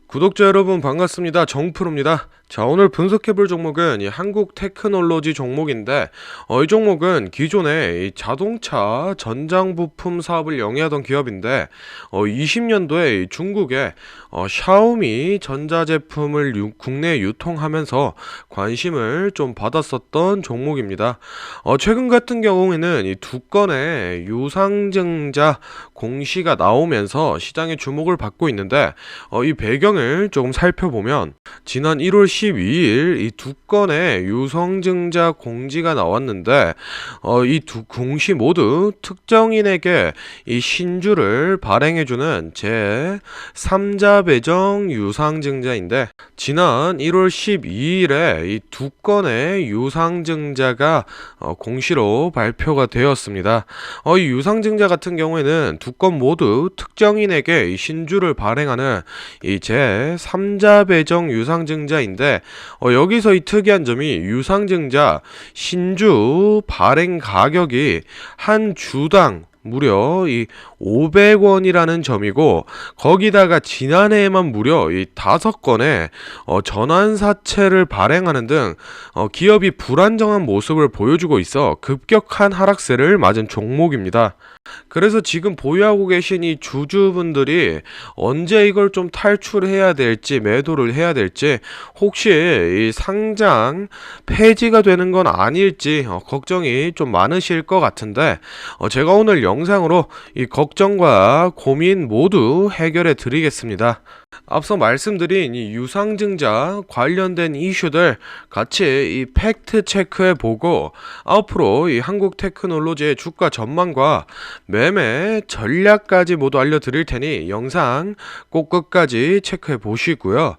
구독자 여러분 반갑습니다. 정프로입니다. 자, 오늘 분석해볼 종목은 이 한국 테크놀로지 종목인데 이 종목은 기존에 이 자동차 전장 부품 사업을 영위하던 기업인데 20년도에 중국에 샤오미 전자제품을 국내에 유통하면서 관심을 좀 받았었던 종목입니다. 최근 같은 경우에는 이 두 건의 유상증자 공시가 나오면서 시장의 주목을 받고 있는데 이 배경을 조금 살펴보면 지난 1월 12일 이 두 건의 유상증자 공지가 나왔는데 이 두 공시 모두 특정인에게 이 신주를 발행해주는 제3자 배정 유상증자인데 지난 1월 12일에 이 두 건의 유상증자가 공시로 발표가 되었습니다. 이 유상증자 같은 경우에는 두 건 모두 특정인에게 이 신주를 발행하는 이 제3자 배정 유상증자인데 여기서 이 특이한 점이 유상증자 신주 발행 가격이 한 주당 무려 이 500원이라는 점이고, 거기다가 지난해에만 무려 이 5건의 전환사채를 발행하는 등 기업이 불안정한 모습을 보여주고 있어 급격한 하락세를 맞은 종목입니다. 그래서 지금 보유하고 계신 이 주주분들이 언제 이걸 좀 탈출해야 될지, 매도를 해야 될지, 혹시 이 상장 폐지가 되는 건 아닐지 걱정이 좀 많으실 것 같은데 제가 오늘 영상으로 이 걱정과 고민 모두 해결해 드리겠습니다. 앞서 말씀드린 이 유상증자 관련된 이슈들 같이 이 팩트 체크해 보고 앞으로 이 한국 테크놀로지의 주가 전망과 매매 전략까지 모두 알려드릴 테니 영상 꼭 끝까지 체크해 보시고요.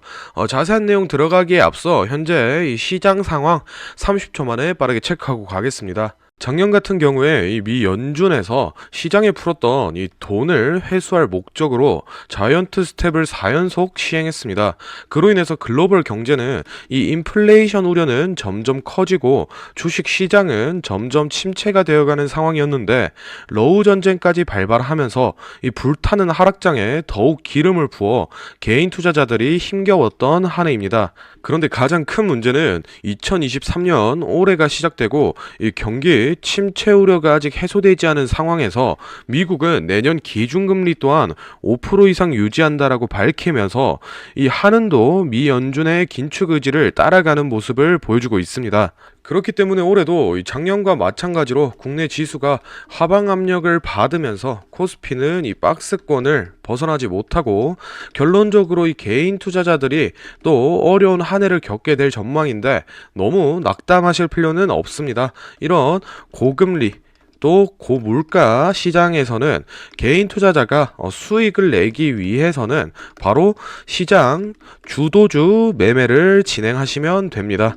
자세한 내용 들어가기에 앞서 현재 이 시장 상황 30초 만에 빠르게 체크하고 가겠습니다. 작년 같은 경우에 이 미 연준에서 시장에 풀었던 이 돈을 회수할 목적으로 자이언트 스텝을 4연속 시행했습니다. 그로 인해서 글로벌 경제는 이 인플레이션 우려는 점점 커지고 주식 시장은 점점 침체가 되어가는 상황이었는데 러우 전쟁까지 발발하면서 이 불타는 하락장에 더욱 기름을 부어 개인 투자자들이 힘겨웠던 한 해입니다. 그런데 가장 큰 문제는 2023년 올해가 시작되고 이 경기 침체 우려가 아직 해소되지 않은 상황에서 미국은 내년 기준금리 또한 5% 이상 유지한다라고 밝히면서 이 한은도 미 연준의 긴축 의지를 따라가는 모습을 보여주고 있습니다. 그렇기 때문에 올해도 작년과 마찬가지로 국내 지수가 하방 압력을 받으면서 코스피는 이 박스권을 벗어나지 못하고 결론적으로 이 개인 투자자들이 또 어려운 한 해를 겪게 될 전망인데 너무 낙담하실 필요는 없습니다. 이런 고금리 또 고물가 시장에서는 개인 투자자가 수익을 내기 위해서는 바로 시장 주도주 매매를 진행하시면 됩니다.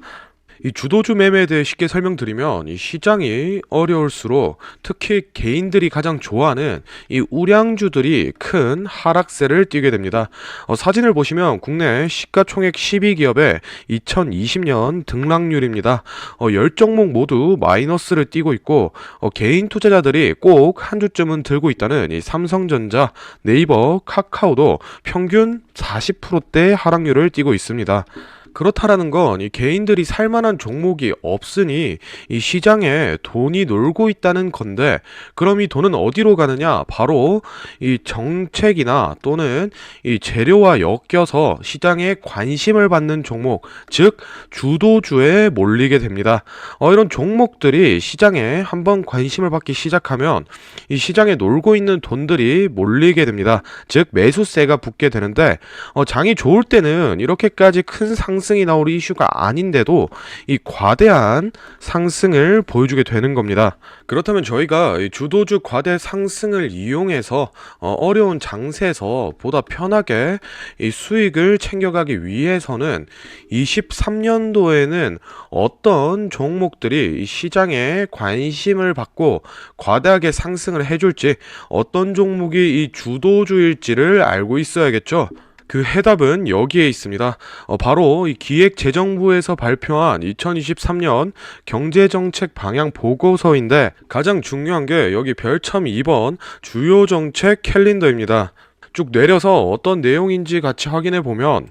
이 주도주 매매에 대해 쉽게 설명드리면 이 시장이 어려울수록 특히 개인들이 가장 좋아하는 이 우량주들이 큰 하락세를 띠게 됩니다. 사진을 보시면 국내 시가총액 12기업의 2020년 등락률입니다. 10종목 모두 마이너스를 띠고 있고 개인 투자자들이 꼭 한 주쯤은 들고 있다는 이 삼성전자, 네이버, 카카오도 평균 40%대 하락률을 띠고 있습니다. 그렇다라는 건 이 개인들이 살만한 종목이 없으니 이 시장에 돈이 놀고 있다는 건데, 그럼 이 돈은 어디로 가느냐? 바로 이 정책이나 또는 이 재료와 엮여서 시장에 관심을 받는 종목, 즉 주도주에 몰리게 됩니다. 이런 종목들이 시장에 한번 관심을 받기 시작하면 이 시장에 놀고 있는 돈들이 몰리게 됩니다. 즉 매수세가 붙게 되는데 장이 좋을 때는 이렇게까지 큰 상승이 나올 이슈가 아닌데도 이 과대한 상승을 보여주게 되는 겁니다. 그렇다면 저희가 이 주도주 과대 상승을 이용해서 어려운 장세에서 보다 편하게 이 수익을 챙겨가기 위해서는 23년도에는 어떤 종목들이 이 시장에 관심을 받고 과다하게 상승을 해줄지, 어떤 종목이 이 주도주일지를 알고 있어야겠죠. 그 해답은 여기에 있습니다. 바로 이 기획재정부에서 발표한 2023년 경제정책 방향 보고서인데 가장 중요한 게 여기 별참 2번 주요 정책 캘린더입니다. 쭉 내려서 어떤 내용인지 같이 확인해 보면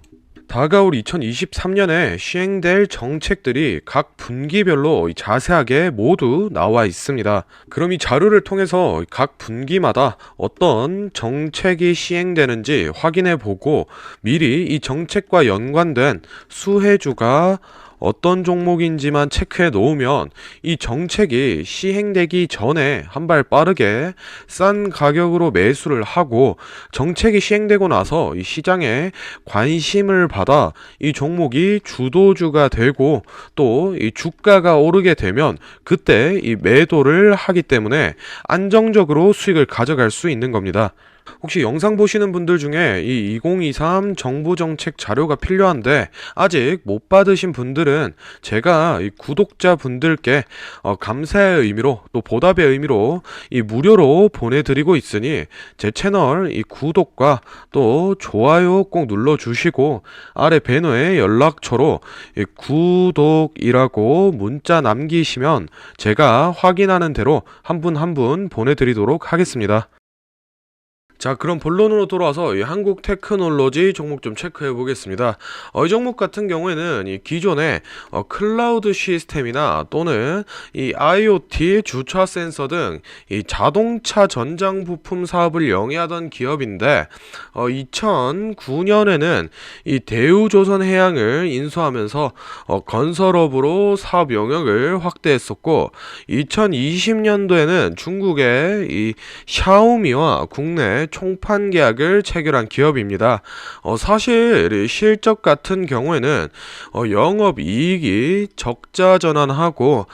다가올 2023년에 시행될 정책들이 각 분기별로 자세하게 모두 나와 있습니다. 그럼 이 자료를 통해서 각 분기마다 어떤 정책이 시행되는지 확인해 보고 미리 이 정책과 연관된 수혜주가 어떤 종목인지만 체크해 놓으면 이 정책이 시행되기 전에 한 발 빠르게 싼 가격으로 매수를 하고 정책이 시행되고 나서 이 시장에 관심을 받아 이 종목이 주도주가 되고 또 이 주가가 오르게 되면 그때 이 매도를 하기 때문에 안정적으로 수익을 가져갈 수 있는 겁니다. 혹시 영상 보시는 분들 중에 이 2023 정부 정책 자료가 필요한데 아직 못 받으신 분들은 제가 이 구독자 분들께 감사의 의미로 또 보답의 의미로 이 무료로 보내드리고 있으니 제 채널 이 구독과 또 좋아요 꼭 눌러주시고 아래 배너에 연락처로 이 구독이라고 문자 남기시면 제가 확인하는 대로 한 분 한 분 보내드리도록 하겠습니다. 자, 그럼 본론으로 돌아와서 이 한국 테크놀로지 종목 좀 체크해 보겠습니다. 이 종목 같은 경우에는 이 기존의 클라우드 시스템이나 또는 이 IoT 주차 센서 등 이 자동차 전장 부품 사업을 영위하던 기업인데 2009년에는 이 대우조선해양을 인수하면서 건설업으로 사업 영역을 확대했었고 2020년도에는 중국의 이 샤오미와 국내 총판 계약을 체결한 기업입니다. 사실 실적 같은 경우에는 영업이익이 적자 전환하고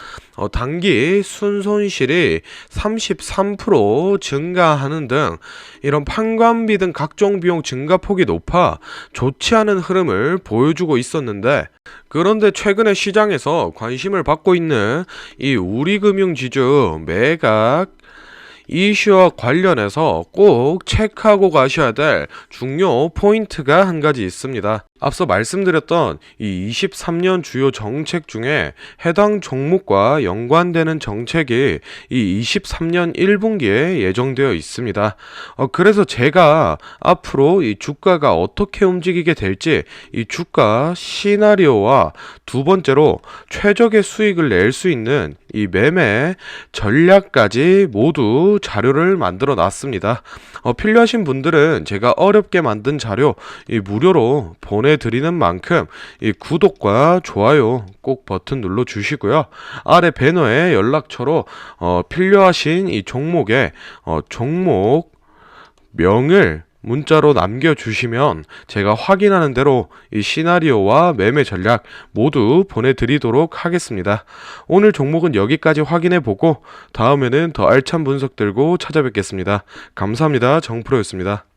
단기 순손실이 33% 증가하는 등 이런 판관비 등 각종 비용 증가폭이 높아 좋지 않은 흐름을 보여주고 있었는데 그런데 최근에 시장에서 관심을 받고 있는 이 우리금융지주 매각 이슈와 관련해서 꼭 체크하고 가셔야 될 중요 포인트가 한 가지 있습니다. 앞서 말씀드렸던 이 23년 주요 정책 중에 해당 종목과 연관되는 정책이 이 23년 1분기에 예정되어 있습니다. 그래서 제가 앞으로 이 주가가 어떻게 움직이게 될지 이 주가 시나리오와 두 번째로 최적의 수익을 낼 수 있는 이 매매 전략까지 모두 자료를 만들어 놨습니다. 필요하신 분들은 제가 어렵게 만든 자료 이 무료로 보내드리는 만큼 이 구독과 좋아요 꼭 버튼 눌러 주시고요. 아래 배너에 연락처로 필요하신 이 종목의 종목 명을 문자로 남겨주시면 제가 확인하는 대로 이 시나리오와 매매 전략 모두 보내드리도록 하겠습니다. 오늘 종목은 여기까지 확인해보고 다음에는 더 알찬 분석 들고 찾아뵙겠습니다. 감사합니다. 정프로였습니다.